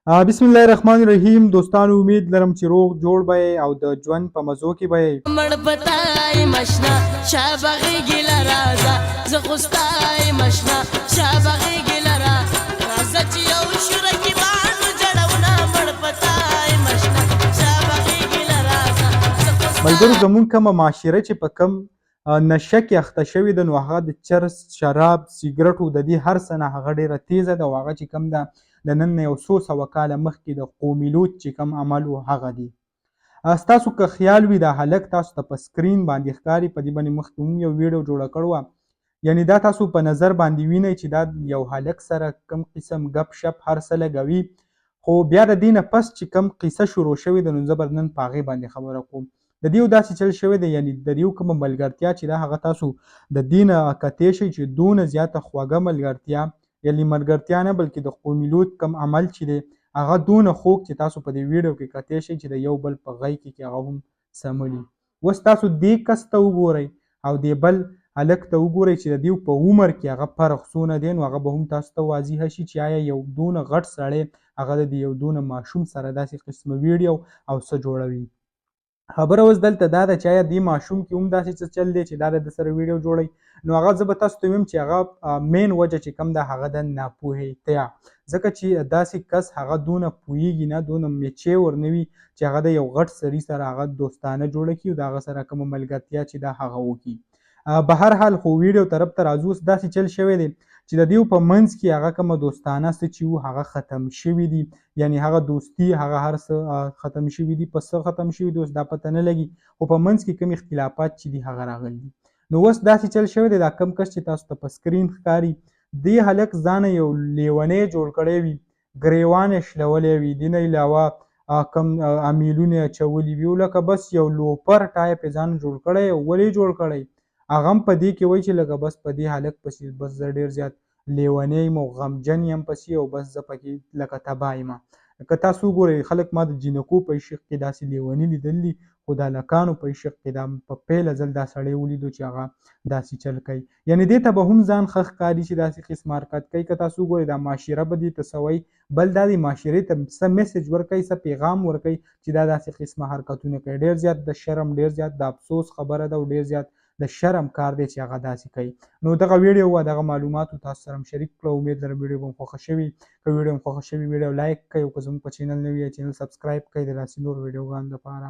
بسم الله الرحمن الرحیم. دوستانو امید لرم چې روغ جوړ به او د ژوند په مزو کې به مړ پتاي مشنا شابغي ګل رازا زغستای مشنا شابغي ګل رازا چې یو شرکی باندې جوړونه مړ پتاي مشنا شابغي ګل رازا ملګرو زمونږ کومه معاشره چې په کم نشه کې اخته شوې ده، نو هغه د چرس، شراب، سیګرټو د دې هر څه نه هغه ډېره تیزه ده، او هغه چې کم ده د نن نه یو څو سوه کاله مخکې د قومي لوط چې کم عمل و هغه دی. ستاسو که خیال وي دا هلک تاسو ته په سکرین باندې ښکاري، په دې باندې مخکې هم یو ویډیو جوړه کړې وه. یعنې دا تاسو په نظر باندې وینئ چې دا یو هلک سره کم قسم ګپ شپ هر څه لګوي، خو بیا د دې نه پس چې کم قصه شروع شوې ده، نو زه به نن په هغې باندې خبره کوم. د دې یو داسې چل شوی دی، یعنې د یو کومه ملګرتیا چې ده هغه تاسو د دې نه کتی شئ چې دونه زیاته خوږه ملګرتیا، یعنې ملګرتیا نه بلکې د قومي لوط کم عمل چې دی هغه دونه خوږ چې تاسو په دې ویډیو کې کتی شئ چې د یو بل په غی کې هغه هم سملي. اوس تاسو دې کس ته وګورئ او دې بل هلک ته وګورئ چې د دې په عمر کې هغه فرق څونه دی، نو هغه به هم تاسو ته واضحه شي چې آیا یو دونه غټ سړی هغه د یو دونه ماشوم سره داسې قسمه ویډیو او څه جوړوي. خبره اوس دلته دا ده چې آیا دې ماشوم کې هم داسې څه چل دی چې دا د سره ویډیو جوړوي، نو هغه زه به تاسو ته ویم چې هغه مین وجه چې کم ده هغه د ناپوهیتیا، ځکه چې داسې کس هغه دونه پوهیږي نه، دونه میچور نه وي چې هغه د یو غټ سړي سره هغه دوستانه جوړه کړي او د هغه سره کومه ملګرتیا چې ده هغه وکړي. به هر حال خو ویډیو طرف ته راځو. اوس داسې چل شوی دی چې د دې په منځ کې هغه کومه دوستانه څه چې وو هغه ختم شوي دي، یعنې هغه دوستي هغه هر څه ختم شوي دي. په څه ختم شوي دي اوس دا پته نه لګي، خو په منځ کې کوم اختلافات چې دي هغه راغلي دي. نو اوس داسې چل شوی دی، دا کم کس چې تاسو ته په سکرین ښکاري دې هلک ځانه یو لیونی جوړ کړی وي، ګریوان یې شلولی وي، دې نه علاوه کم امیلونه یې اچولي وي، لکه بس یو لوپر ټایپ یې ځان جوړ کړی. ولې جوړ کړی؟ هغه هم په دې کې وایي چې لکه بس په دې هلک پسې بس زه ډېر زیات لیونی یم او غمجن یم پسې، او بس زه پکې لکه تباه یم. که تاسو وګورئ خلک ما د جینکو په عشق کې داسې لیوني لیدلي، خو د هلکانو په عشق کې دا په پیله ځل دا سړی ولیدو چې هغه داسې چل کوي. یعنې دې ته به هم ځان ښه ښکاري چې داسې قسم حرکت کوي. که تاسو وګورئ دا معاشره به دې ته څه وایي، بل دا دی معاشرې ته څه میسج ورکوي، څه پیغام ورکوي چې دا داسې قسمه حرکتونه کوي. ډېر زیات د شرم، ډېر زیات د افسوس خبره ده او ډېر زیات د شرم کار دی چې هغه داسې کوي. نو دغه ویډیو وه، دغه معلوماتو تاسو سره هم شریک کړه. امید لرم ویډیو به مو خوښه شوي. که ویډیو مو خوښه شوي ویډیو لایک کړئ، او که زموږ په چینل نوي یاست چینل سبسکرایب کړئ د داسې نور ویډیوګانو لپاره.